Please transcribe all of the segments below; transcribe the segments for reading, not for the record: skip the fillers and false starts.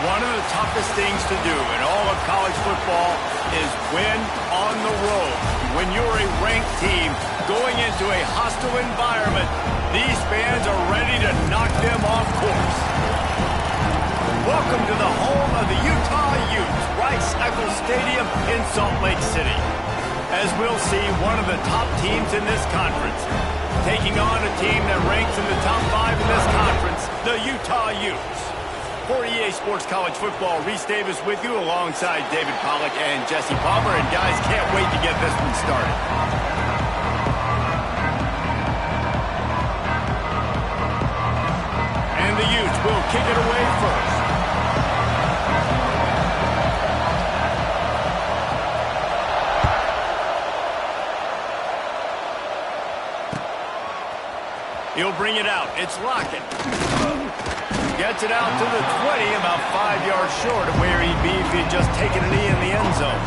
One of the toughest things to do in all of college football is win on the road. When you're a ranked team going into a hostile environment, these fans are ready to knock them off course. Welcome to the home of the Utah Utes, Rice-Eccles Stadium in Salt Lake City. As we'll see, one of the top teams in this conference taking on a team that ranks in the top 5 in this conference, the Utah Utes. For EA Sports College Football, Reese Davis with you alongside David Pollack and Jesse Palmer. And guys, can't wait to get this one started. And the Utes will kick it away first. He'll bring it out. It's Lockett. Gets it out to the 20, about 5 yards short of where he'd be if he'd just taken a knee in the end zone.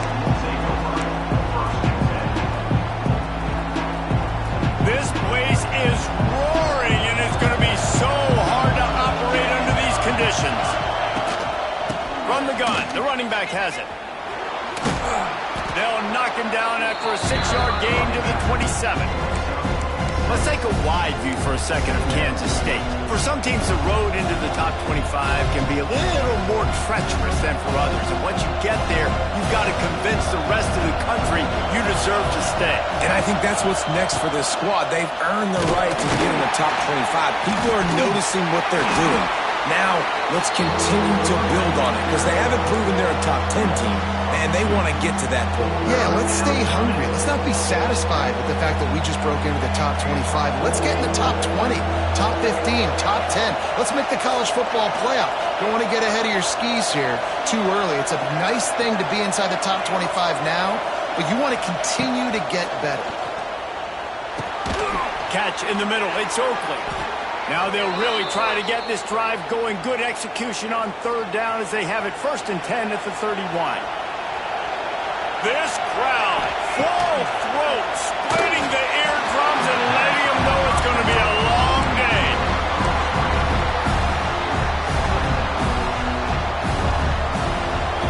This place is roaring, and it's going to be so hard to operate under these conditions. From the gun, the running back has it. They'll knock him down after a 6-yard gain to the 27. Let's take a wide view for a second of Kansas State. For some teams, the road into the top 25 can be a little more treacherous than for others. And once you get there, you've got to convince the rest of the country you deserve to stay. And I think that's what's next for this squad. They've earned the right to get in the top 25. People are noticing what they're doing. Now, let's continue to build on it because they haven't proven they're a top 10 team. And they want to get to that point. Yeah, let's stay hungry. Let's not be satisfied with the fact that we just broke into the top 25. Let's get in the top 20, top 15, top 10. Let's make the college football playoff. Don't want to get ahead of your skis here too early. It's a nice thing to be inside the top 25 now, but you want to continue to get better. Catch in the middle. It's Oakley. Now they'll really try to get this drive going. Good execution on third down as they have it 1st and 10 at the 31. This crowd, full throat, splitting the eardrums and letting them know it's going to be a long day.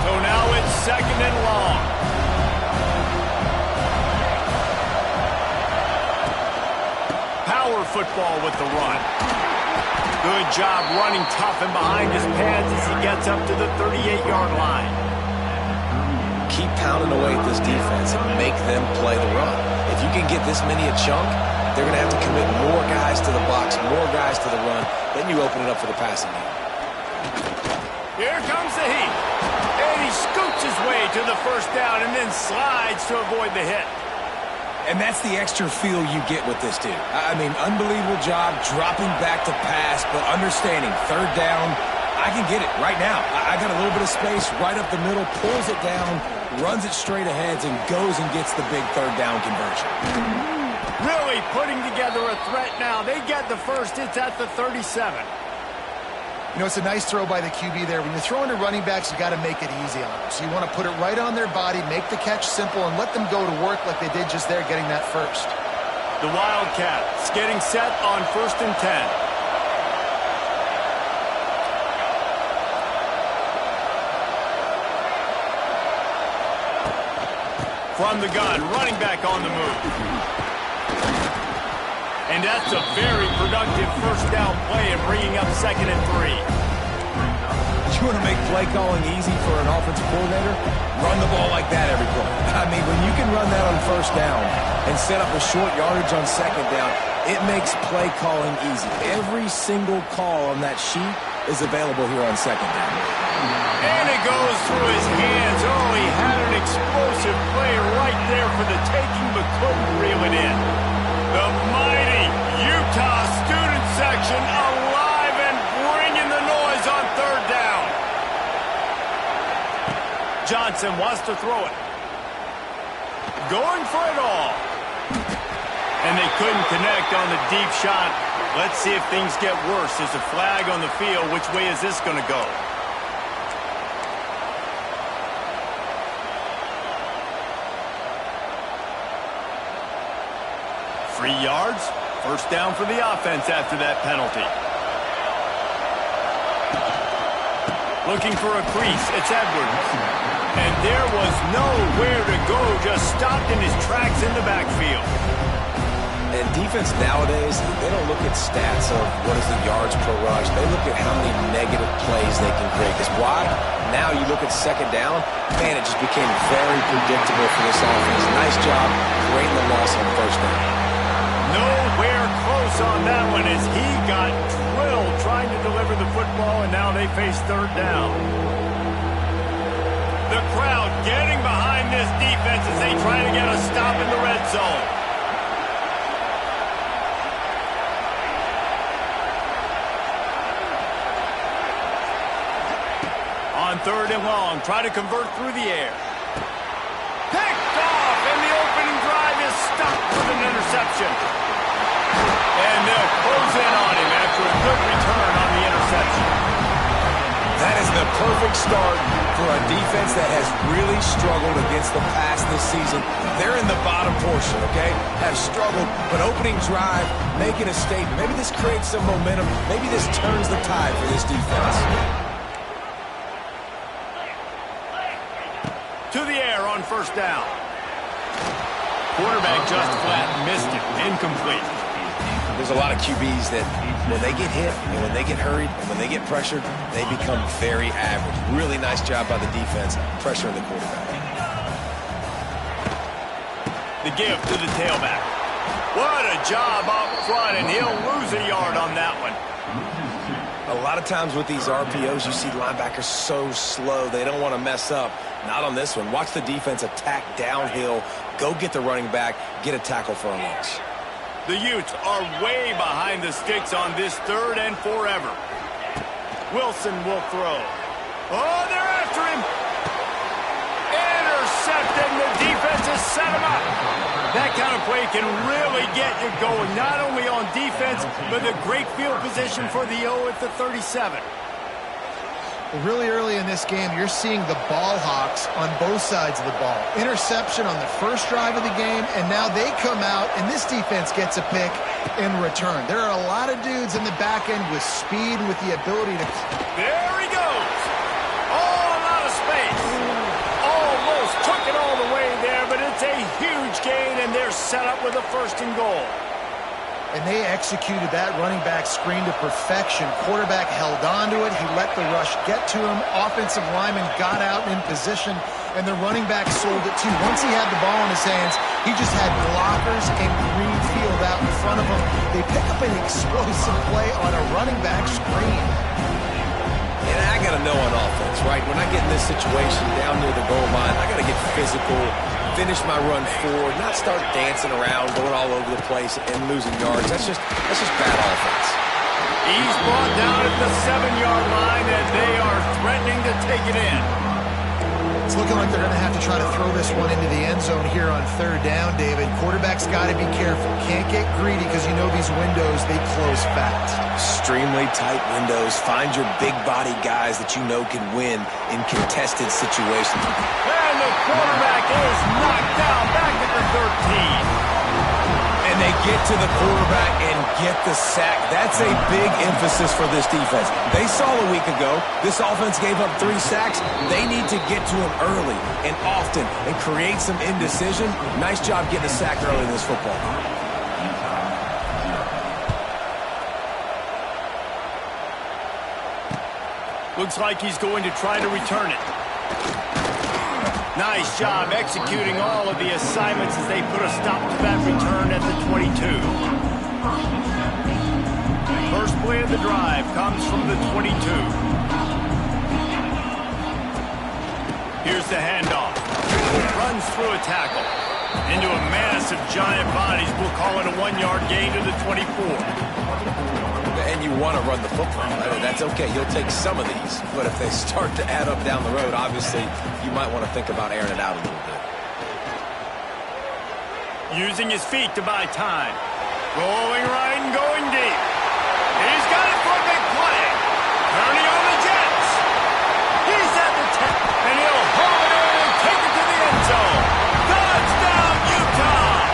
So now it's 2nd and long. Power football with the run. Good job running tough and behind his pads as he gets up to the 38-yard line. Keep pounding away at this defense and make them play the run. If you can get this many a chunk, they're going to have to commit more guys to the box, more guys to the run. Then you open it up for the passing game. Here comes the heat. And he scoots his way to the 1st down and then slides to avoid the hit. And that's the extra feel you get with this dude. I mean, unbelievable job dropping back to pass, but understanding 3rd down, I can get it right now. I got a little bit of space right up the middle, pulls it down, runs it straight ahead, and goes and gets the big 3rd down conversion. Really putting together a threat now. They get the first. It's at the 37. You know, it's a nice throw by the QB there. When you're throwing to running backs, you got to make it easy on them. So you want to put it right on their body, make the catch simple, and let them go to work like they did just there, getting that first. The Wildcats getting set on 1st and 10. From the gun, running back on the move. And that's a very productive 1st down play and bringing up 2nd and 3. You want to make play calling easy for an offensive coordinator? Run the ball like that every play. I mean, when you can run that on 1st down and set up a short yardage on 2nd down, it makes play calling easy. Every single call on that sheet is available here on 2nd down. And it goes through his hands. Oh, he had an explosive play right there for the taking, but couldn't reel it in. The mighty Utah student section alive and bringing the noise on 3rd down. Johnson wants to throw it. Going for it all. And they couldn't connect on the deep shot. Let's see if things get worse. There's a flag on the field. Which way is this going to go? 3 yards. 1st down for the offense after that penalty. Looking for a crease. It's Edwards. And there was nowhere to go. Just stopped in his tracks in the backfield. And defense nowadays, they don't look at stats of what is the yards per rush. They look at how many negative plays they can create. Because why? Now you look at second down, man, it just became very predictable for this offense. Nice job creating the loss on first down. Nowhere close on that one as he got drilled trying to deliver the football, and now they face third down. The crowd getting behind this defense as they try to get a stop in the red zone. On third and long, try to convert through the air. Picked off, and the opening drive is stopped with an interception. And they'll close in on him after a good return on the interception. That is the perfect start for a defense that has really struggled against the pass this season. They're in the bottom portion, okay? Have struggled, but opening drive, making a statement. Maybe this creates some momentum. Maybe this turns the tide for this defense. To the air on first down. Quarterback just flat missed it. Incomplete. There's a lot of QBs that when they get hit and when they get hurried and when they get pressured, they become very average. Really nice job by the defense pressuring the quarterback. The give to the tailback. What a job up front, and he'll lose a yard on that one. A lot of times with these RPOs, you see linebackers so slow. They don't want to mess up. Not on this one. Watch the defense attack downhill, go get the running back, get a tackle for a loss. The Utes are way behind the sticks on this third and forever. Wilson will throw. Oh, they're after him. Intercepted, and the defense has set him up. That kind of play can really get you going, not only on defense, but a great field position for the O at the 37. Really early in this game, you're seeing the ball hawks on both sides of the ball. Interception on the first drive of the game, and now they come out, and this defense gets a pick in return. There are a lot of dudes in the back end with speed and with the ability to... There he goes. All out of space. Almost took it all the way there, but it's a huge gain, and they're set up with a first and goal. And they executed that running back screen to perfection. Quarterback held on to it. He let the rush get to him. Offensive lineman got out in position, and the running back sold it too. Once he had the ball in his hands, he just had blockers and green field out in front of him. They pick up an explosive play on a running back screen. And I got to know on offense, right? When I get in this situation down near the goal line, I got to get physical, finish my run forward, not start dancing around, going all over the place and losing yards. That's just bad offense. He's brought down at the 7-yard line, and they are threatening to take it in. It's looking like they're going to have to try to throw this one into the end zone here on third down, David. Quarterback's got to be careful. Can't get greedy because you know these windows, they close fast. Extremely tight windows. Find your big body guys that you know can win in contested situations. And the quarterback is knocked down back at the 13. And they get to the quarterback and get the sack. That's a big emphasis for this defense. They saw a week ago, this offense gave up 3 sacks. They need to get to him early and often and create some indecision. Nice job getting a sack early in this football. Looks like he's going to try to return it. Nice job executing all of the assignments as they put a stop to that return at the 22. First play of the drive comes from the 22. Here's the handoff. Runs through a tackle. Into a massive giant bodies. We'll call it a 1-yard gain to the 24. And you want to run the football. That's okay. You'll take some of these. But if they start to add up down the road, obviously, you might want to think about airing it out a little bit. Using his feet to buy time. Rolling right and going deep. He's got it for a big play. Turning on the Jets. He's at the 10, and he'll hold it in and take it to the end zone. Touchdown, Utah!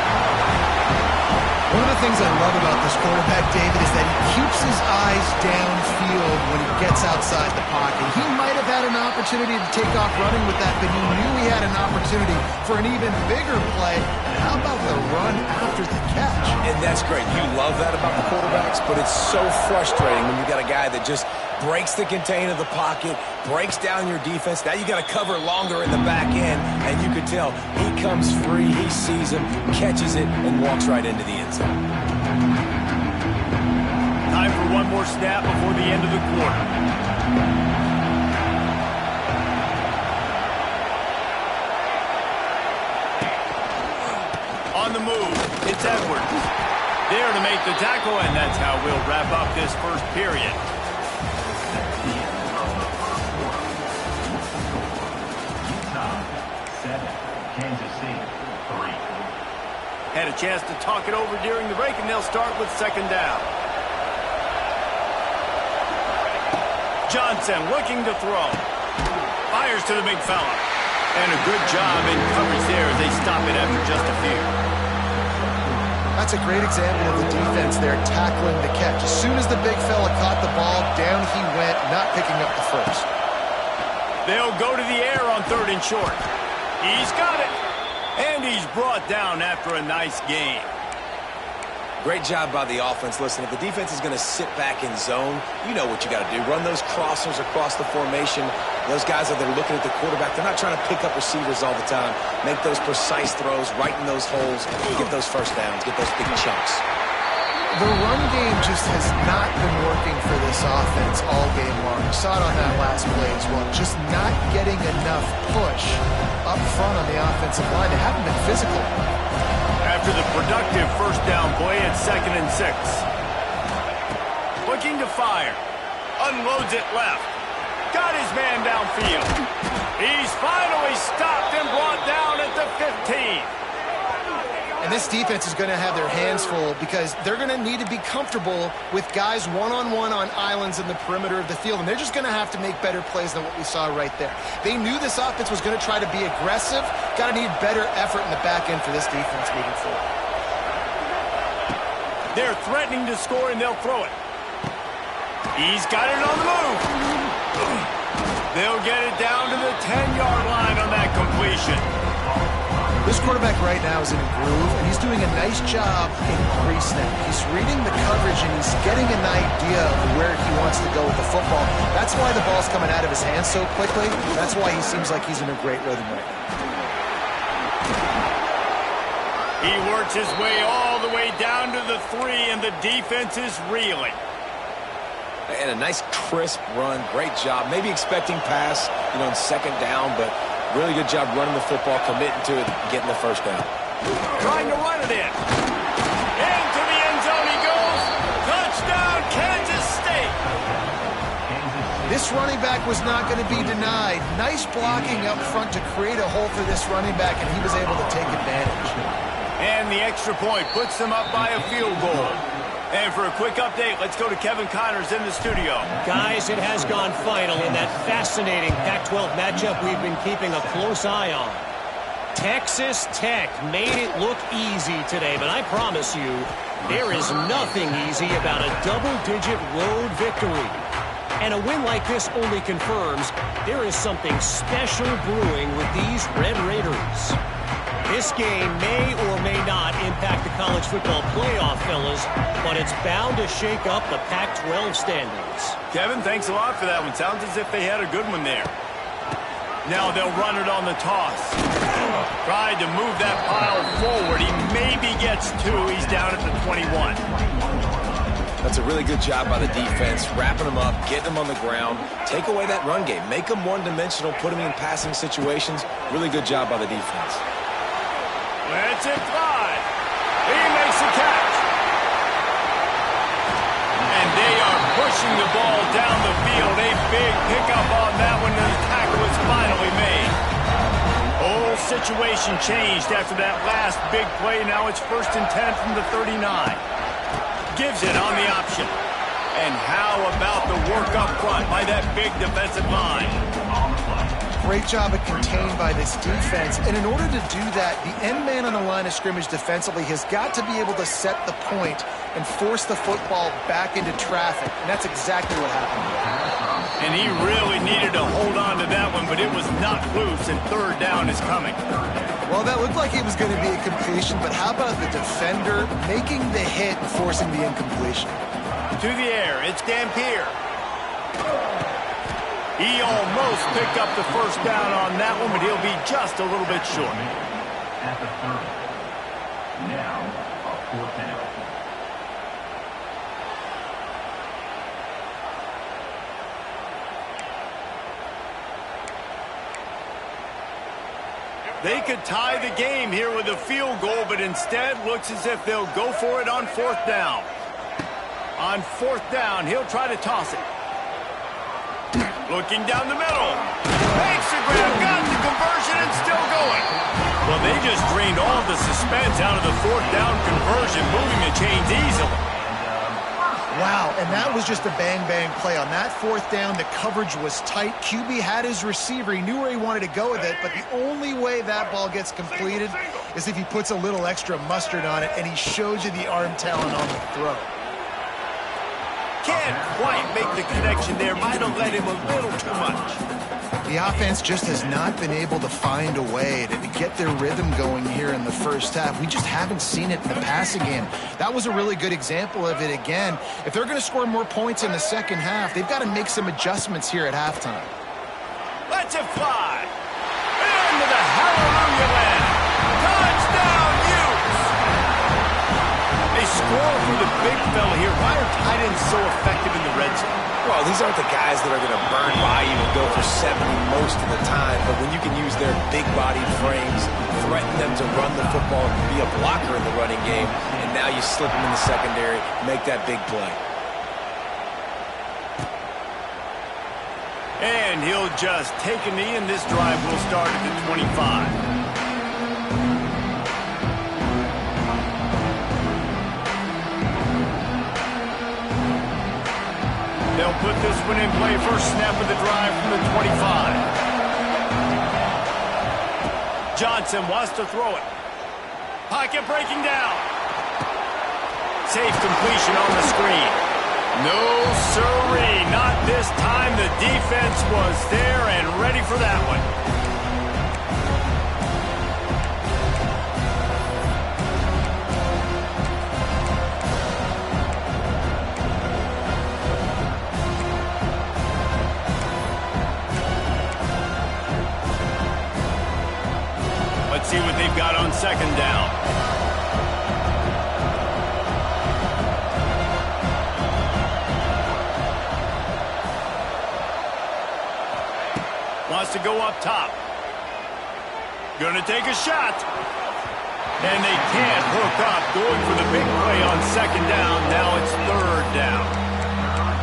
One of the things I love about this quarterback, David, is that he keeps his eyes downfield when he gets outside the pocket. He might have had an opportunity to take off running with that, but he knew he had an opportunity for an even bigger play. And how about the run after the catch? And that's great. You love that about the quarterbacks, but it's so frustrating when you got a guy that just breaks the contain of the pocket, breaks down your defense. Now you got to cover longer in the back end, and you can tell he comes free, he sees him, catches it, and walks right into the end zone. Time for one more snap before the end of the quarter. On the move, it's Edwards. There to make the tackle, and that's how we'll wrap up this first period. Had a chance to talk it over during the break, and they'll start with second down. Johnson looking to throw. Fires to the big fella. And a good job in coverage there as they stop it after just a few. That's a great example of the defense there tackling the catch. As soon as the big fella caught the ball, down he went, not picking up the first. They'll go to the air on 3rd and short. He's got it. And he's brought down after a nice game. Great job by the offense. Listen, if the defense is going to sit back in zone, you know what you got to do. Run those crossers across the formation. Those guys are there looking at the quarterback. They're not trying to pick up receivers all the time. Make those precise throws, right in those holes, get those first downs, get those big chunks. The run game just has not been working for this offense all game long. You saw it on that last play as well. Just not getting enough push up front on the offensive line. They haven't been physical. After the productive first down play at 2nd and 6. Looking to fire. Unloads it left. Got his man downfield. He's finally stopped and brought down at the 15. And this defense is going to have their hands full because they're going to need to be comfortable with guys one-on-one on islands in the perimeter of the field. And they're just going to have to make better plays than what we saw right there. They knew this offense was going to try to be aggressive. Got to need better effort in the back end for this defense moving forward. They're threatening to score, and they'll throw it. He's got it on the move. They'll get it down to the 10-yard line on that completion. This quarterback right now is in a groove, and he's doing a nice job in pre-snap. He's reading the coverage, and he's getting an idea of where he wants to go with the football. That's why the ball's coming out of his hands so quickly. That's why he seems like he's in a great rhythm right now. He works his way all the way down to the 3, and the defense is reeling. And a nice crisp run. Great job. Maybe expecting pass, in second down, but really good job running the football, committing to it, getting the first down. Trying to run it in. Into the end zone he goes. Touchdown, Kansas State. This running back was not going to be denied. Nice blocking up front to create a hole for this running back, and he was able to take advantage. And the extra point puts them up by a field goal. And for a quick update, let's go to Kevin Connors in the studio. Guys, it has gone final in that fascinating Pac-12 matchup we've been keeping a close eye on. Texas Tech made it look easy today, but I promise you, there is nothing easy about a double-digit road victory. And a win like this only confirms there is something special brewing with these Red Raiders. This game may or may not impact the college football playoff, fellas, but it's bound to shake up the Pac-12 standings. Kevin, thanks a lot for that one. Sounds as if they had a good one there. Now they'll run it on the toss. Tried to move that pile forward. He maybe gets 2. He's down at the 21. That's a really good job by the defense, wrapping them up, getting them on the ground. Take away that run game. Make them one-dimensional, put them in passing situations. Really good job by the defense. Let's it fly. He makes a catch. And they are pushing the ball down the field. A big pickup on that one, and the tackle is finally made. Whole situation changed after that last big play. Now it's 1st and 10 from the 39. Gives it on the option. And how about the work up front by that big defensive line? Great job of contained by this defense. And in order to do that, the end man on the line of scrimmage defensively has got to be able to set the point and force the football back into traffic. And that's exactly what happened. And he really needed to hold on to that one, but it was not loose, and third down is coming. Well, that looked like it was going to be a completion, but how about the defender making the hit and forcing the incompletion? To the air, it's Dampier. He almost picked up the first down on that one, but he'll be just a little bit short. At the 30. Now, a fourth down. They could tie the game here with a field goal, but instead looks as if they'll go for it on fourth down. On fourth down, he'll try to toss it. Looking down the middle. Makes the grab, got the conversion, and still going. Well, they just drained all the suspense out of the fourth down conversion, moving the chains easily. Wow, and that was just a bang-bang play. On that fourth down, the coverage was tight. QB had his receiver. He knew where he wanted to go with it, but the only way that ball gets completed is if he puts a little extra mustard on it, and he shows you the arm talent on the throw. Can't quite make the connection there. Might have let him a little too much. The offense just has not been able to find a way to get their rhythm going here in the first half. We just haven't seen it in the passing game. That was a really good example of it again. If they're going to score more points in the second half, they've got to make some adjustments here at halftime. Let's it fly. Into the hallelujah land. Touchdown, Utes! They score for the big fella here. Why are tight ends so effective in the red zone? Well, these aren't the guys that are going to burn by you and go for 70 most of the time, but when you can use their big-bodied frames, threaten them to run the football, be a blocker in the running game, and now you slip them in the secondary, make that big play. And he'll just take a knee, and this drive will start at the 25. They'll put this one in play. First snap of the drive from the 25. Johnson wants to throw it. Pocket breaking down. Safe completion on the screen. No sirree, not this time. The defense was there and ready for that one. Let's see what they've got on second down. Wants to go up top. Gonna take a shot. And they can't hook up. Going for the big play on second down. Now it's third down.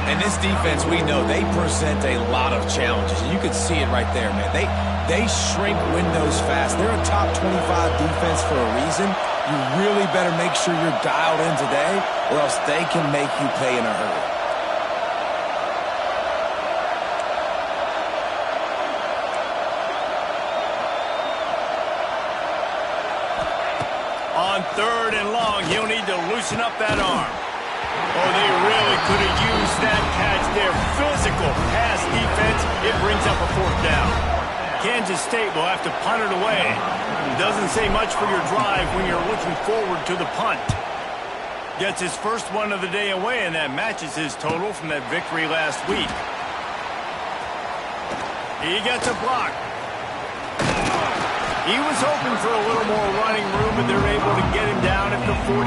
And this defense, we know, they present a lot of challenges. You can see it right there, man. They shrink windows fast. They're a top 25 defense for a reason. You really better make sure you're dialed in today, or else they can make you pay in a hurry. On third and long, he'll need to loosen up that arm. Oh, they really could have used that catch there. Physical pass defense. It brings up a fourth down. Kansas State will have to punt it away. It doesn't say much for your drive when you're looking forward to the punt. Gets his first one of the day away, and that matches his total from that victory last week. He gets a block. He was hoping for a little more running room, but they're able to get him down at the 45.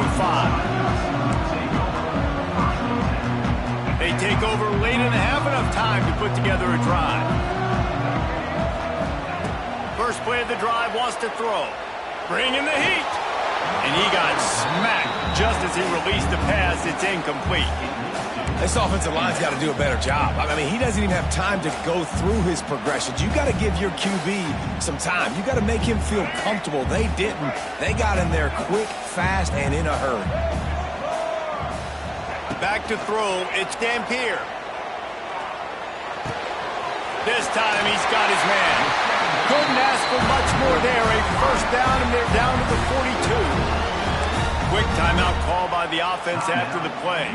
They take over late and have enough time to put together a drive. First play of the drive, wants to throw. Bring in the heat. And he got smacked just as he released the pass. It's incomplete. This offensive line's got to do a better job. I mean, he doesn't even have time to go through his progressions. You got to give your QB some time. You got to make him feel comfortable. They didn't. They got in there quick, fast, and in a hurry. Back to throw. It's Dampier. This time he's got his man. Couldn't ask for much more there. A first down, and they're down to the 42. Quick timeout call by the offense after the play.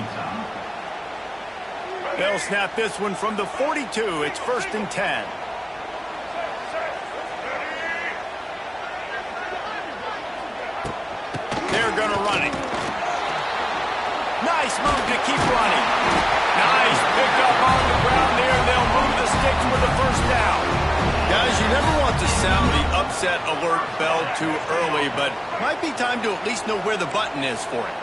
They'll snap this one from the 42. It's 1st and 10. They're going to run it. Nice move to keep running. Nice pick up on the ground there. They'll move the sticks with the first down. Guys, you never want to sound the upset alert bell too early, but might be time to at least know where the button is for it.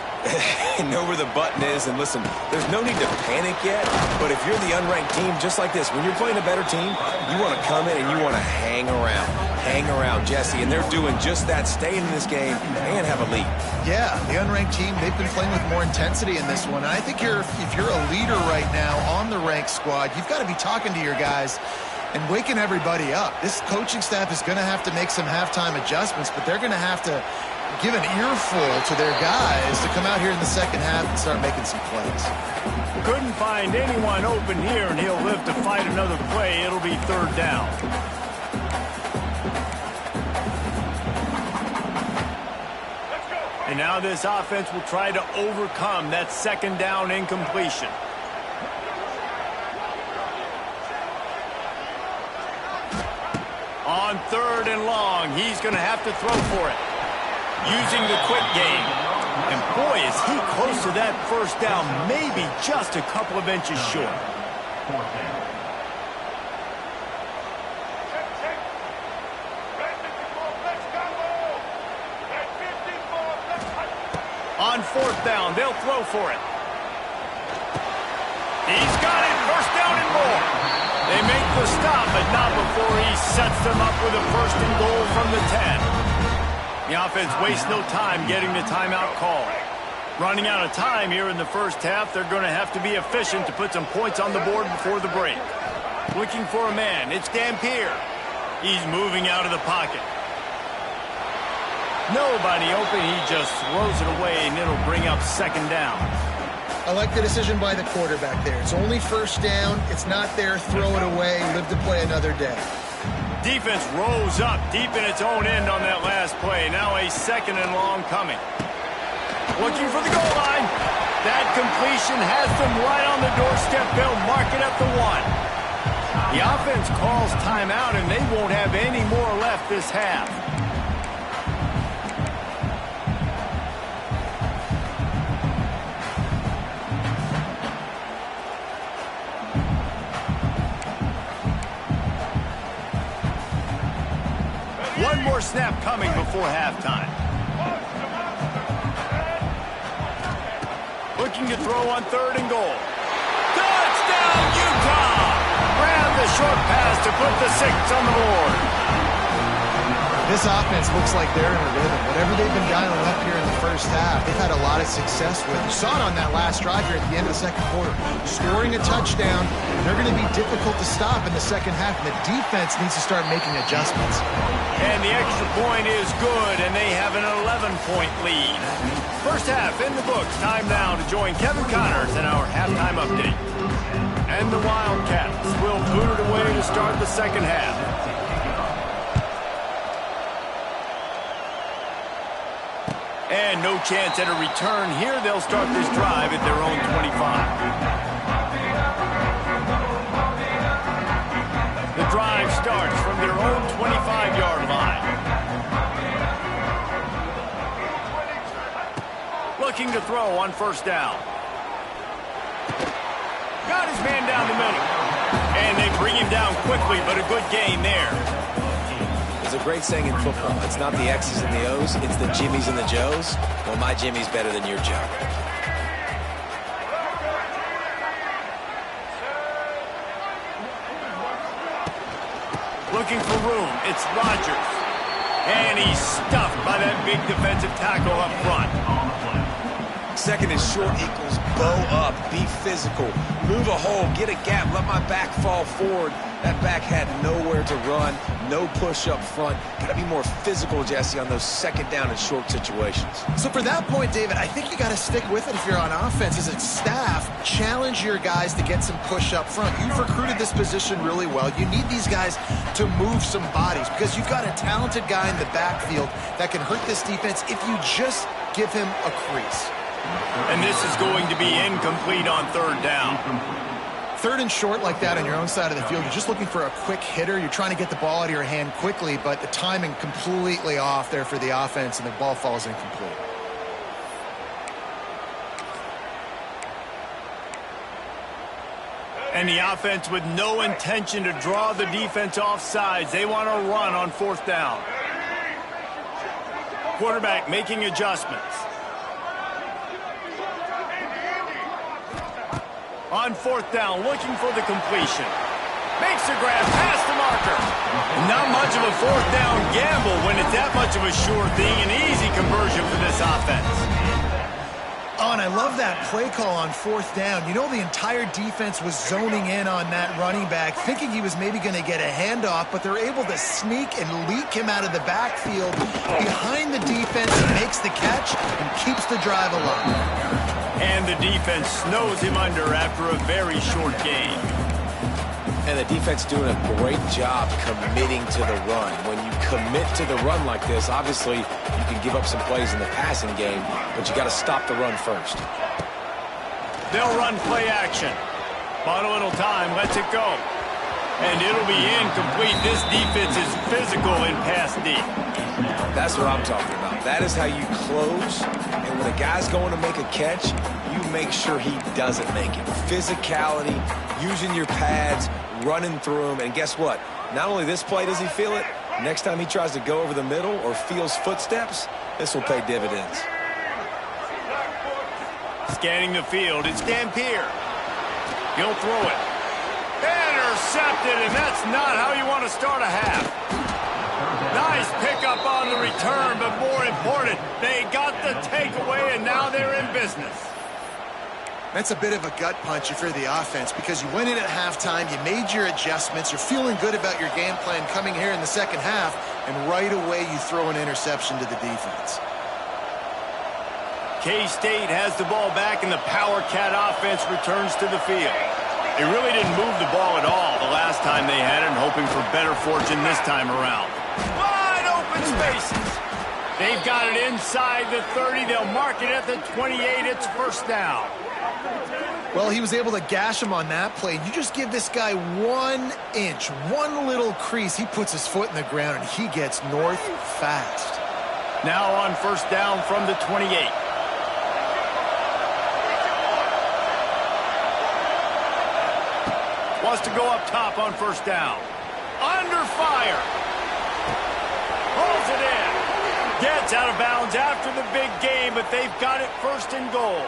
Know where the button is, and listen, there's no need to panic yet, but if you're the unranked team, just like this, when you're playing a better team, you want to come in and you want to hang around. Hang around, Jesse, and they're doing just that, staying in this game and have a lead. Yeah, the unranked team, they've been playing with more intensity in this one, and I think if you're a leader right now on the ranked squad, you've got to be talking to your guys and waking everybody up. This coaching staff is going to have to make some halftime adjustments, but they're going to have to give an earful to their guys to come out here in the second half and start making some plays. Couldn't find anyone open here, and he'll live to fight another play. It'll be 3rd down. And now this offense will try to overcome that 2nd down incompletion. On 3rd and long, he's going to have to throw for it. Using the quick game. And boy, is he close to that first down, maybe just a couple of inches short. On 4th down, they'll throw for it. He's got it, 1st down and more. They make the stop, but not before he sets them up with a 1st and goal from the 10. The offense wastes no time getting the timeout call. Running out of time here in the first half, they're going to have to be efficient to put some points on the board before the break. Looking for a man, it's Dampier. He's moving out of the pocket. Nobody open, he just throws it away, and it'll bring up 2nd down. I like the decision by the quarterback there. It's only 1st down. It's not there. Throw it away. Live to play another day. Defense rolls up deep in its own end on that last play. Now a 2nd and long coming. Looking for the goal line. That completion has them right on the doorstep. They'll mark it at the 1. The offense calls timeout, and they won't have any more left this half. One more snap coming before halftime. Looking to throw on 3rd and goal. Touchdown, Utah! Grab the short pass to put the 6 on the board. This offense looks like they're in a rhythm. Whatever they've been dialing up here in the first half, they've had a lot of success with. You saw it on that last drive here at the end of the 2nd quarter. Scoring a touchdown, they're going to be difficult to stop in the second half, and the defense needs to start making adjustments. And the extra point is good, and they have an 11-point lead. First half in the books. Time now to join Kevin Connors in our halftime update. And the Wildcats will boot it away to start the second half. And no chance at a return here. They'll start this drive at their own 25. The drive starts from their own 25-yard line. Looking to throw on 1st down. Got his man down the middle. And they bring him down quickly, but a good gain there. There's a great saying in football. It's not the X's and the O's, it's the Jimmies and the Joes. Well, my Jimmy's better than your Joe. Looking for room. It's Rodgers. And he's stuffed by that big defensive tackle up front. 2nd and short equals bow up. Be physical. Move a hole. Get a gap. Let my back fall forward. That back had nowhere to run, no push up front. Got to be more physical, Jesse, on those second down and short situations. So for that point, David, I think you got to stick with it if you're on offense. As a staff, challenge your guys to get some push up front. You've recruited this position really well. You need these guys to move some bodies because you've got a talented guy in the backfield that can hurt this defense if you just give him a crease. And this is going to be incomplete on third down. Third and short like that on your own side of the field, you're just looking for a quick hitter. You're trying to get the ball out of your hand quickly, but the timing completely off there for the offense, and the ball falls incomplete. And the offense with no intention to draw the defense off sides. They want to run on fourth down. Quarterback making adjustments. On fourth down, looking for the completion. Makes the grab past the marker. Not much of a fourth down gamble when it's that much of a sure thing. An easy conversion for this offense. Oh, and I love that play call on fourth down. You know, the entire defense was zoning in on that running back, thinking he was maybe going to get a handoff, but they're able to sneak and leak him out of the backfield behind the defense. He makes the catch and keeps the drive alive. And the defense snows him under after a very short gain. And the defense doing a great job committing to the run. When you commit to the run like this, obviously you can give up some plays in the passing game, but you got to stop the run first. They'll run play action. Bought a little time, lets it go. And it'll be incomplete. This defense is physical in pass deep. That's what I'm talking about. That is how you close. And when a guy's going to make a catch, you make sure he doesn't make it. Physicality, using your pads, running through him. And guess what? Not only this play does he feel it, next time he tries to go over the middle or feels footsteps, this will pay dividends. Scanning the field, it's Dampier. He'll throw it. Intercepted, and that's not how you want to start a half. Nice pickup on the return, but more important, they got the takeaway, and now they're in business. That's a bit of a gut punch for the offense because you went in at halftime, you made your adjustments, you're feeling good about your game plan coming here in the second half, and right away you throw an interception to the defense. K-State has the ball back, and the Power Cat offense returns to the field. They really didn't move the ball at all the last time they had it, and hoping for better fortune this time around. Wide open spaces. They've got it inside the 30. They'll mark it at the 28. It's first down. Well, he was able to gash him on that play. You just give this guy 1 inch, one little crease, he puts his foot in the ground, and he gets north fast. Now on first down from the 28. Wants to go up top on first down. Under fire. Pulls it in. Gets out of bounds after the big game, but they've got it first and goal.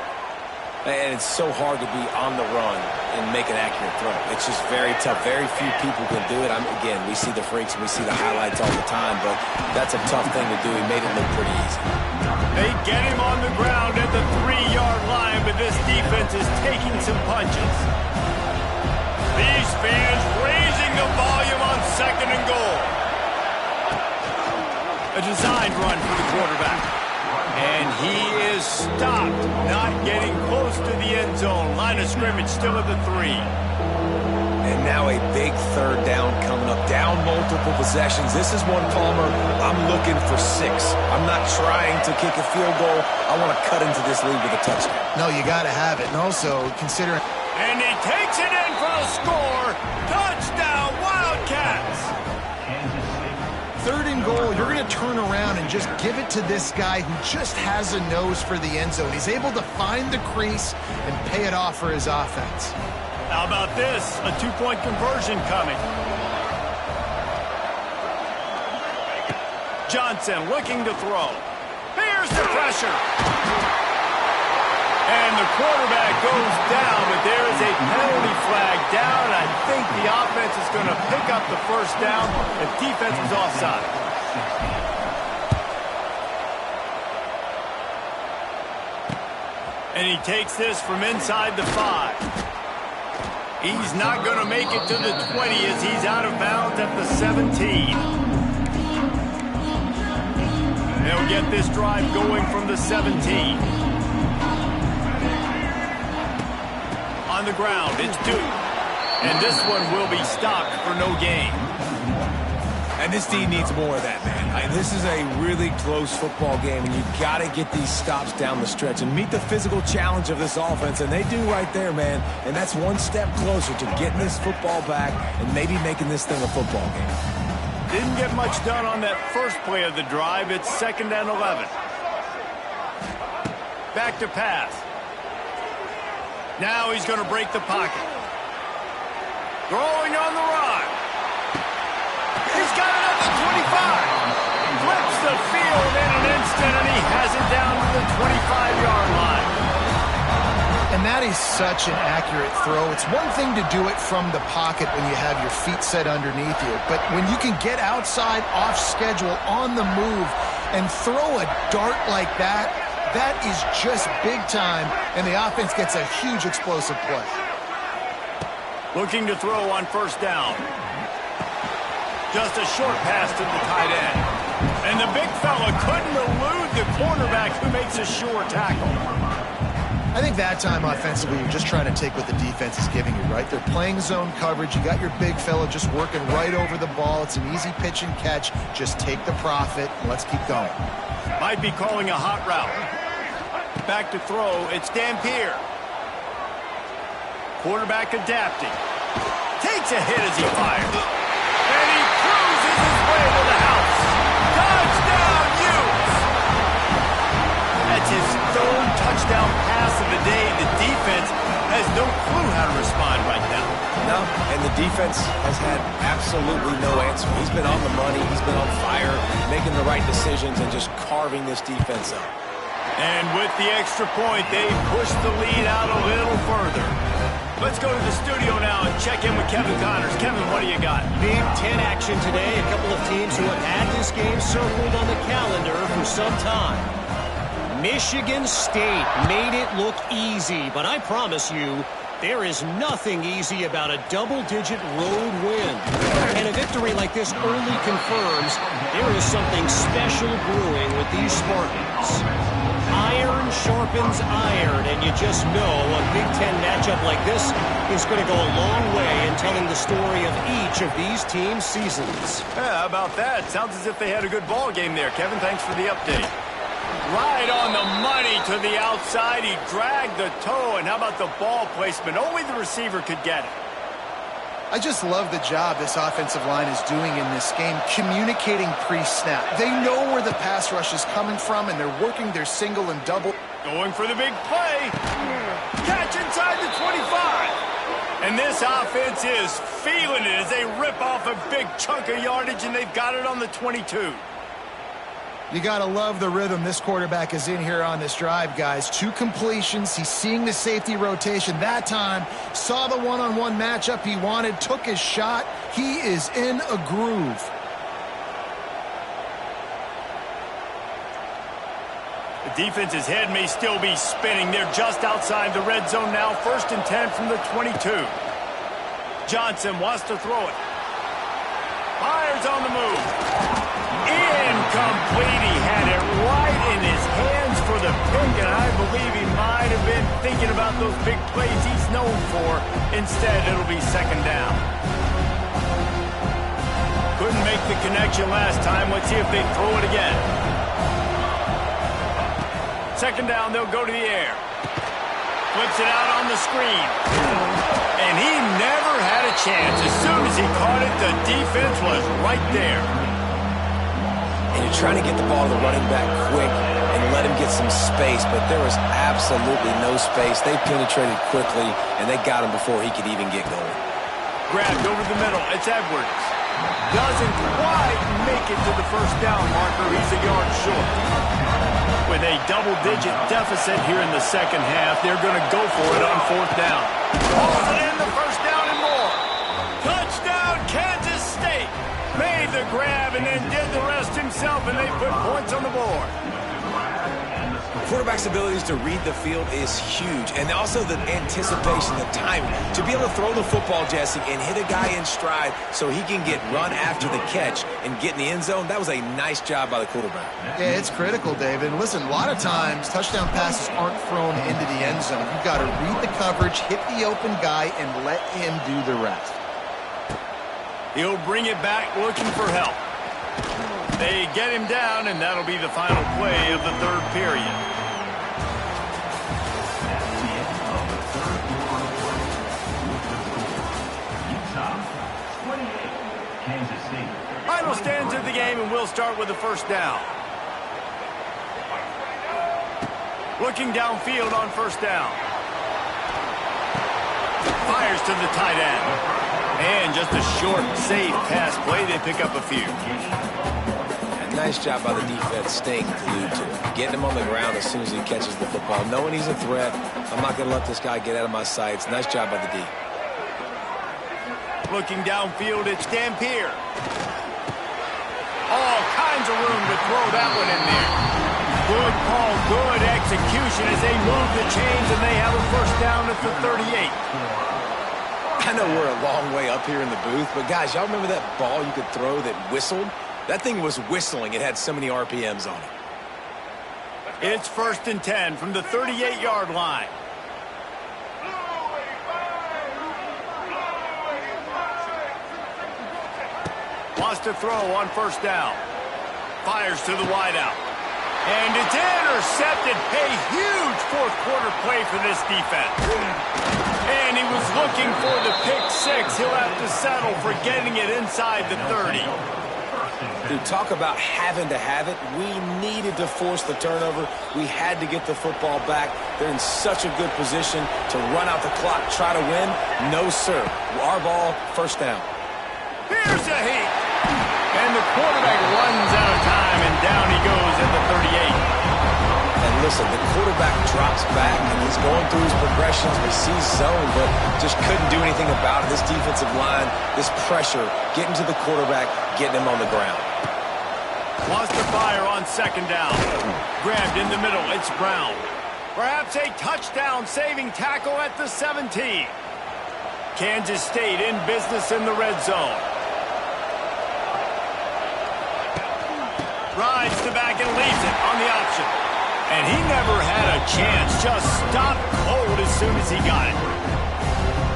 And it's so hard to be on the run and make an accurate throw. It's just very tough. Very few people can do it. Again, we see the freaks and we see the highlights all the time, but that's a tough thing to do. He made it look pretty easy. They get him on the ground at the 3-yard line, but this defense is taking some punches. These fans raising the volume on second and goal. A designed run for the quarterback. And he is stopped, not getting close to the end zone. Line of scrimmage still at the 3. And now a big third down coming up. Down multiple possessions. This is one, Palmer, I'm looking for 6. I'm not trying to kick a field goal. I want to cut into this lead with a touchdown. No, you got to have it. And also, considering... And he takes it in for a score. Touchdown, Wildcats. Third and goal, you're going to turn around and just give it to this guy who just has a nose for the end zone. He's able to find the crease and pay it off for his offense. How about this? A 2-point conversion coming. Johnson looking to throw. Here's the pressure. And the quarterback goes down, but there is a penalty flag down. I think the offense is going to pick up the first down. The defense was offside. And he takes this from inside the 5. He's not going to make it to the 20 as he's out of bounds at the 17. They'll get this drive going from the 17. On the ground, it's Duke. And this one will be stopped for no gain. And this team needs more of that, man. This is a really close football game, and you've got to get these stops down the stretch and meet the physical challenge of this offense, and they do right there, man. And that's one step closer to getting this football back and maybe making this thing a football game. Didn't get much done on that first play of the drive. It's 2nd and 11. Back to pass. Now he's going to break the pocket. Throwing on the run. He's got it at the 25. Flips the field in an instant, and he has it down to the 25-yard line. And that is such an accurate throw. It's one thing to do it from the pocket when you have your feet set underneath you, but when you can get outside, off schedule, on the move, and throw a dart like that, that is just big time, and the offense gets a huge explosive play. Looking to throw on 1st down. Just a short pass to the tight end. And the big fella couldn't elude the cornerback who makes a sure tackle. I think that time offensively, you're just trying to take what the defense is giving you, right? They're playing zone coverage. You got your big fella just working right over the ball. It's an easy pitch and catch. Just take the profit, and let's keep going. Might be calling a hot route. Back to throw. It's Dampier. Quarterback adapting. Takes a hit as he fires. And he cruises his way to the house. Touchdown, Utes! That's his 3rd touchdown pass of the day. The defense has no clue how to respond right now. No, and the defense has had absolutely no answer. He's been on the money. He's been on fire, making the right decisions and just carving this defense up. And with the extra point, they push the lead out a little further. Let's go to the studio now and check in with Kevin Connors. Kevin, what do you got? Big Ten action today. A couple of teams who have had this game circled on the calendar for some time. Michigan State made it look easy, but I promise you, there is nothing easy about a double-digit road win. And a victory like this only confirms there is something special brewing with these Spartans. Iron sharpens iron, and you just know a Big Ten matchup like this is going to go a long way in telling the story of each of these teams' seasons. Yeah, how about that? Sounds as if they had a good ball game there. Kevin, thanks for the update. Right on the money to the outside. He dragged the toe, and how about the ball placement? Only the receiver could get it. I just love the job this offensive line is doing in this game, communicating pre-snap. They know where the pass rush is coming from, and they're working their single and double. Going for the big play. Catch inside the 25. And this offense is feeling it as they rip off a big chunk of yardage, and they've got it on the 22. You got to love the rhythm this quarterback is in here on this drive, guys. 2 completions. He's seeing the safety rotation that time. Saw the one-on-one matchup he wanted. Took his shot. He is in a groove. The defense's head may still be spinning. They're just outside the red zone now. 1st and 10 from the 22. Johnson wants to throw it. Fires on the move. Incomplete. He had it right in his hands for the pick, and I believe he might have been thinking about those big plays he's known for. Instead, it'll be 2nd down. Couldn't make the connection last time. Let's see if they throw it again. 2nd down, they'll go to the air. Flips it out on the screen. And he never had a chance. As soon as he caught it, the defense was right there. And you're trying to get the ball to the running back quick and let him get some space, but there was absolutely no space. They penetrated quickly, and they got him before he could even get going. Grabbed over the middle. It's Edwards. Doesn't quite make it to the 1st down marker. He's a yard short. With a double-digit deficit here in the 2nd half, they're going to go for it on 4th down. Hauls it in, the 1st down and more. Touchdown, Kansas State. Made the grab and then did the rest himself, and they put points on the board. quarterback's abilities to read the field is huge, and also the anticipation, the timing. To be able to throw the football, Jesse, and hit a guy in stride so he can get run after the catch and get in the end zone, that was a nice job by the quarterback. Yeah, it's critical, David. And listen, a lot of times touchdown passes aren't thrown into the end zone. You've got to read the coverage, hit the open guy, and let him do the rest. He'll bring it back looking for help. They get him down, and that'll be the final play of the third period. That's the end of the third quarter of play. Utah 28, Kansas State. Final stands of the game, and we'll start with the first down. Looking downfield on first down. Fires to the tight end. And just a short, safe pass play. They pick up a few. And nice job by the defense staying glued to it. Getting him on the ground as soon as he catches the football. Knowing he's a threat. I'm not going to let this guy get out of my sights. Nice job by the D. Looking downfield, it's Dampier. All kinds of room to throw that one in there. Good call, good execution as they move the chains, and they have a first down at the 38. I know we're a long way up here in the booth, but guys, y'all remember that ball you could throw that whistled? That thing was whistling. It had so many RPMs on it. It's 1st and 10 from the 38-yard line. Wants to throw on first down. Fires to the wideout. And it's intercepted. A huge fourth quarter play for this defense. And he was looking for the pick six. He'll have to settle for getting it inside the 30. Dude, talk about having to have it. We needed to force the turnover. We had to get the football back. They're in such a good position to run out the clock, try to win. No, sir. Our ball, first down. Here's a heat. And the quarterback runs out of time, and down he goes at the 38. And listen, the quarterback drops back, and he's going through his progressions. We see zone, but just couldn't do anything about it. This defensive line, this pressure, getting to the quarterback, getting him on the ground. Wants to fire on second down. Grabbed in the middle, it's Brown. Perhaps a touchdown-saving tackle at the 17. Kansas State in business in the red zone. Rides the back and leaves it on the option. And he never had a chance. Just stopped cold as soon as he got it.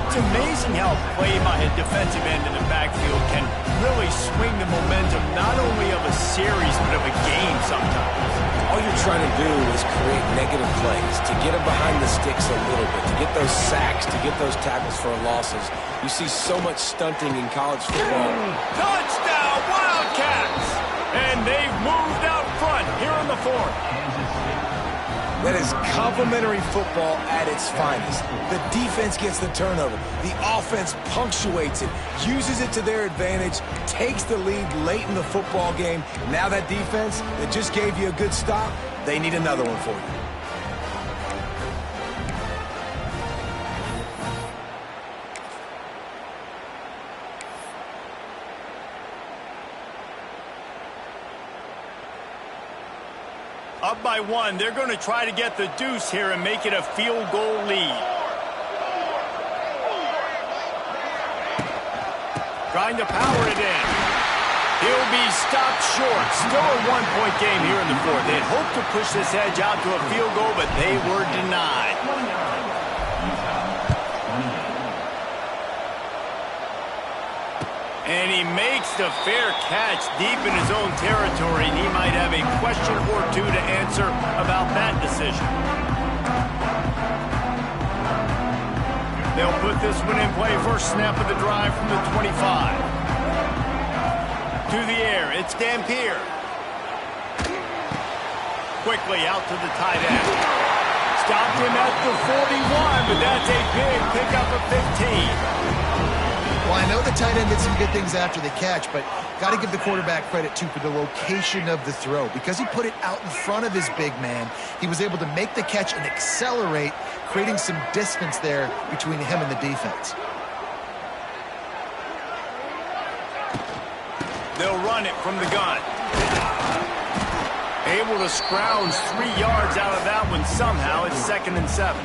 It's amazing how play by a defensive end in the backfield can really swing the momentum not only of a series but of a game sometimes. All you're trying to do is create negative plays, to get them behind the sticks a little bit, to get those sacks, to get those tackles for losses. You see so much stunting in college football. Touchdown, Wildcats! And they've moved out front here in the fourth. That is complimentary football at its finest. The defense gets the turnover. The offense punctuates it, uses it to their advantage, takes the lead late in the football game. Now that defense that just gave you a good stop, they need another one for you. Up by one, they're going to try to get the deuce here and make it a field goal lead. Trying to power it in. He'll be stopped short. Still a one-point game here in the fourth. They'd hoped to push this edge out to a field goal, but they were denied. And he makes the fair catch deep in his own territory. He might have a question or two to answer about that decision. They'll put this one in play. First snap of the drive from the 25. To the air, it's Dampier. Quickly out to the tight end. Stopped him at the 41, but that's a big pickup of 15. Well, I know the tight end did some good things after the catch, but got to give the quarterback credit, too, for the location of the throw. Because he put it out in front of his big man, he was able to make the catch and accelerate, creating some distance there between him and the defense. They'll run it from the gun. A able to scrounge 3 yards out of that one somehow. It's 2nd and 7.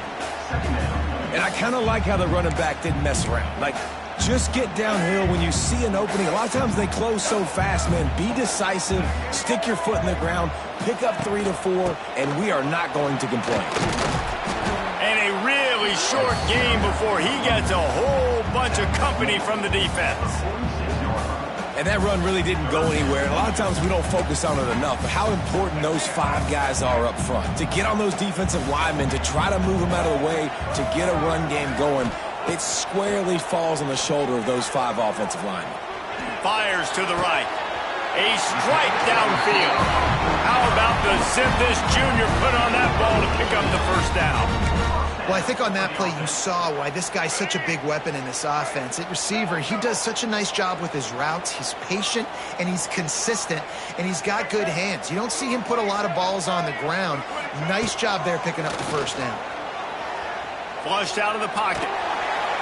And I kind of like how the running back didn't mess around. Like, just get downhill when you see an opening. A lot of times they close so fast, man. Be decisive, stick your foot in the ground, pick up 3 to 4, and we are not going to complain. And a really short game before he gets a whole bunch of company from the defense. And that run really didn't go anywhere. And a lot of times we don't focus on it enough, but how important those 5 guys are up front. To get on those defensive linemen, to try to move them out of the way, to get a run game going, it squarely falls on the shoulder of those 5 offensive linemen. Fires to the right. A strike downfield. How about the zip this junior put on that ball to pick up the first down? Well, I think on that play you saw why this guy's such a big weapon in this offense. At receiver, he does such a nice job with his routes. He's patient, and he's consistent, and he's got good hands. You don't see him put a lot of balls on the ground. Nice job there picking up the first down. Flushed out of the pocket.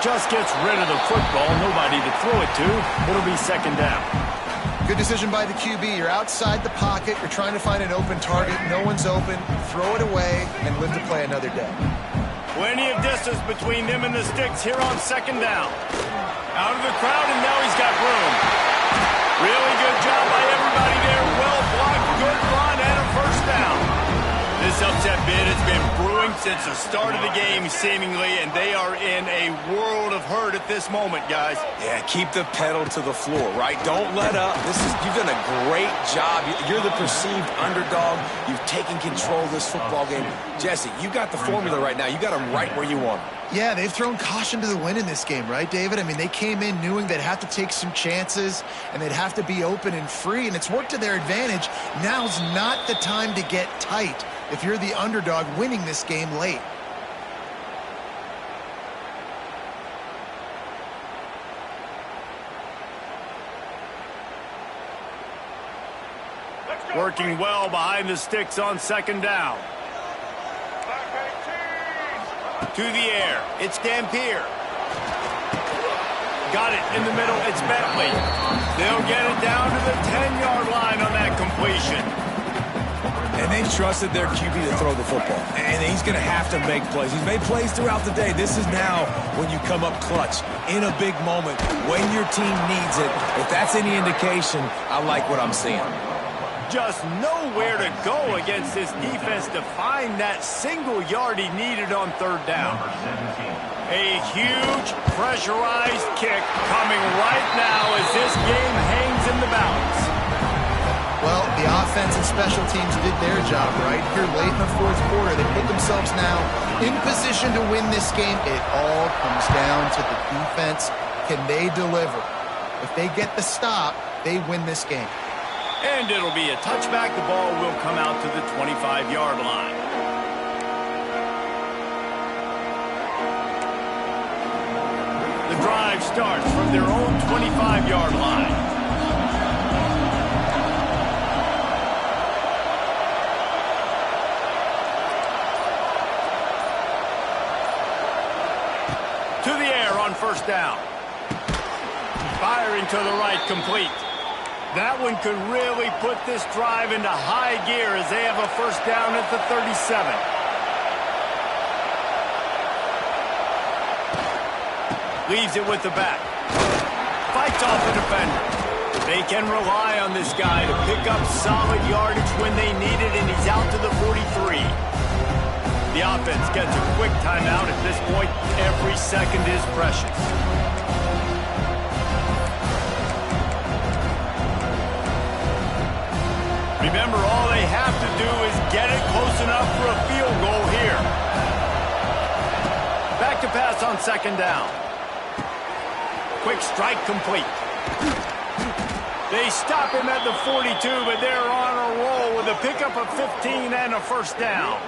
Just gets rid of the football. Nobody to throw it to. It'll be 2nd down. Good decision by the QB. You're outside the pocket. You're trying to find an open target. No one's open. Throw it away and live to play another day. Plenty of distance between them and the sticks here on 2nd down. Out of the crowd, and now he's got room. Really good job by everybody there. Well blocked, good run, and a first down. This upset bid has been brewing since the start of the game, seemingly, and they are in a world of hurt at this moment, guys. Yeah, keep the pedal to the floor, right? Don't let up. You've done a great job. You're the perceived underdog. You've taken control of this football game. Jesse, you got the formula right now. You got them right where you want them. Yeah, they've thrown caution to the wind in this game, right, David? I mean, they came in knowing they'd have to take some chances and they'd have to be open and free, and it's worked to their advantage. Now's not the time to get tight if you're the underdog winning this game late. Working well behind the sticks on 2nd down. To the air, it's Dampier. Got it in the middle, it's Bentley. They'll get it down to the 10-yard line on that completion. And they trusted their QB to throw the football. And he's going to have to make plays. He's made plays throughout the day. This is now when you come up clutch, in a big moment, when your team needs it. If that's any indication, I like what I'm seeing. Just nowhere to go against this defense to find that single yard he needed on 3rd down. A huge pressurized kick coming right now as this game hangs in the balance. Well, the offense and special teams did their job right here late in the 4th quarter. They put themselves now in position to win this game. It all comes down to the defense. Can they deliver? If they get the stop, they win this game. And it'll be a touchback. The ball will come out to the 25-yard line. The drive starts from their own 25-yard line. To the air on 1st down. Firing to the right, complete. That one could really put this drive into high gear as they have a 1st down at the 37. Leaves it with the back. Fights off the defender. They can rely on this guy to pick up solid yardage when they need it, and he's out to the 43. The offense gets a quick timeout. At this point, every second is precious. Remember, all they have to do is get it close enough for a field goal here. Back to pass on 2nd down. Quick strike complete. They stop him at the 42, but they're on a roll with a pickup of 15 and a 1st down.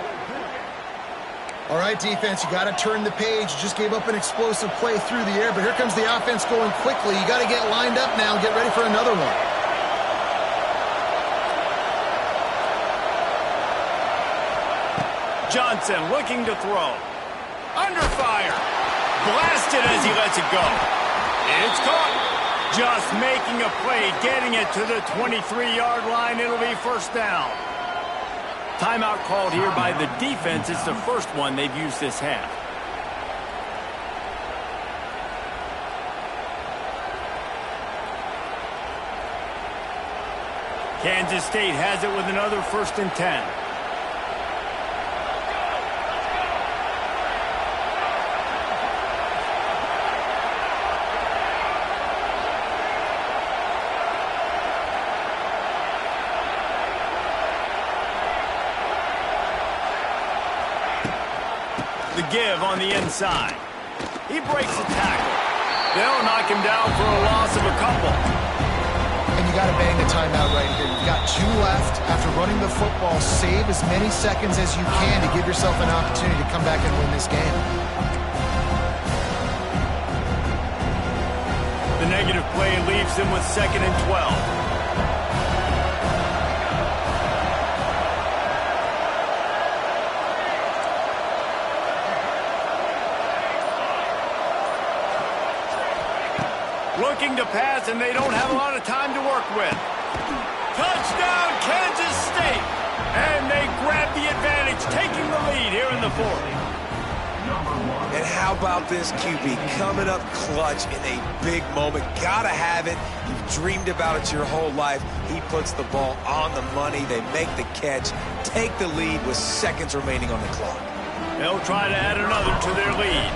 All right, defense, you got to turn the page. You just gave up an explosive play through the air, but here comes the offense going quickly. You got to get lined up now and get ready for another one. Johnson looking to throw. Under fire. Blasted as he lets it go. It's caught. Just making a play, getting it to the 23-yard line. It'll be 1st down. Timeout called here by the defense. It's the first one they've used this half. Kansas State has it with another 1st and 10. The give on the inside. He breaks the tackle. They'll knock him down for a loss of a couple. And you got to bang the timeout right here. You've got 2 left. After running the football, save as many seconds as you can to give yourself an opportunity to come back and win this game. The negative play leaves them with 2nd and 12. Looking to pass, and they don't have a lot of time to work with. Touchdown, Kansas State! And they grab the advantage, taking the lead here in the 4th. And how about this QB coming up clutch in a big moment? Gotta have it. You've dreamed about it your whole life. He puts the ball on the money. They make the catch, take the lead with seconds remaining on the clock. They'll try to add another to their lead.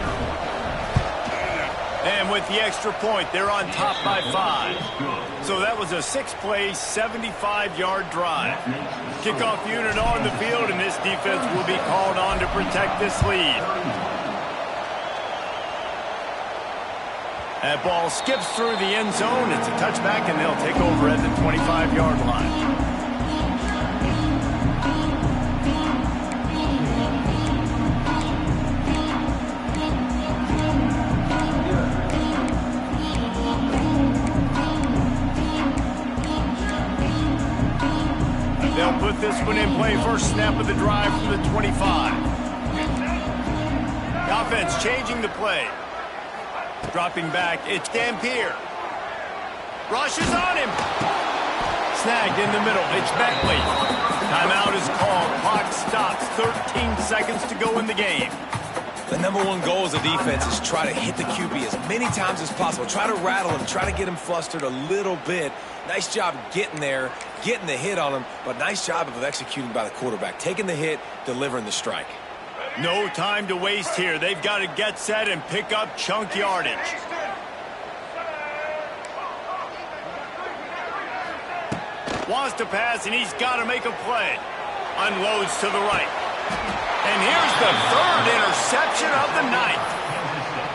And with the extra point, they're on top by 5. So that was a 6-play, 75-yard drive. Kickoff unit on the field, and this defense will be called on to protect this lead. That ball skips through the end zone. It's a touchback, and they'll take over at the 25-yard line. They'll put this one in play. First snap of the drive from the 25. The offense changing the play. Dropping back, it's Dampier. Rushes on him. Snagged in the middle, it's Beckley. Timeout is called. Clock stops. 13 seconds to go in the game. The #1 goal as a defense is try to hit the QB as many times as possible. Try to rattle him, try to get him flustered a little bit. Nice job getting there, getting the hit on him, but nice job of executing by the quarterback. Taking the hit, delivering the strike. No time to waste here. They've got to get set and pick up chunk yardage. Wants to pass, and he's got to make a play. Unloads to the right. And here's the 3rd interception of the night.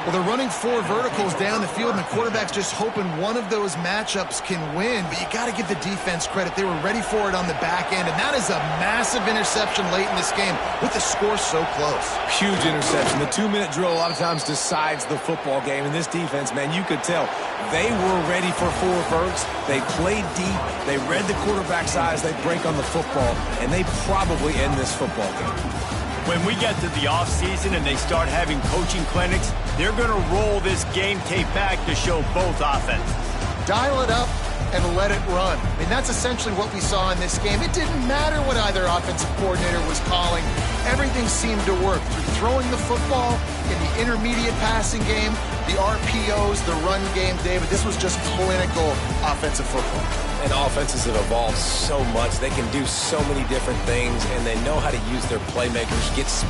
Well, they're running 4 verticals down the field, and the quarterback's just hoping one of those matchups can win. But you got to give the defense credit. They were ready for it on the back end, and that is a massive interception late in this game with the score so close. Huge interception. The 2-minute drill a lot of times decides the football game. And this defense, man, you could tell they were ready for 4 verts. They played deep. They read the quarterback's eyes. They break on the football, and they probably end this football game. When we get to the offseason and they start having coaching clinics, they're going to roll this game tape back to show both offenses. Dial it up and let it run. I mean, that's essentially what we saw in this game. It didn't matter what either offensive coordinator was calling. Everything seemed to work through throwing the football in the intermediate passing game, the RPOs, the run game, David. This was just clinical offensive football. And offenses have evolved so much. They can do so many different things, and they know how to use their playmakers, get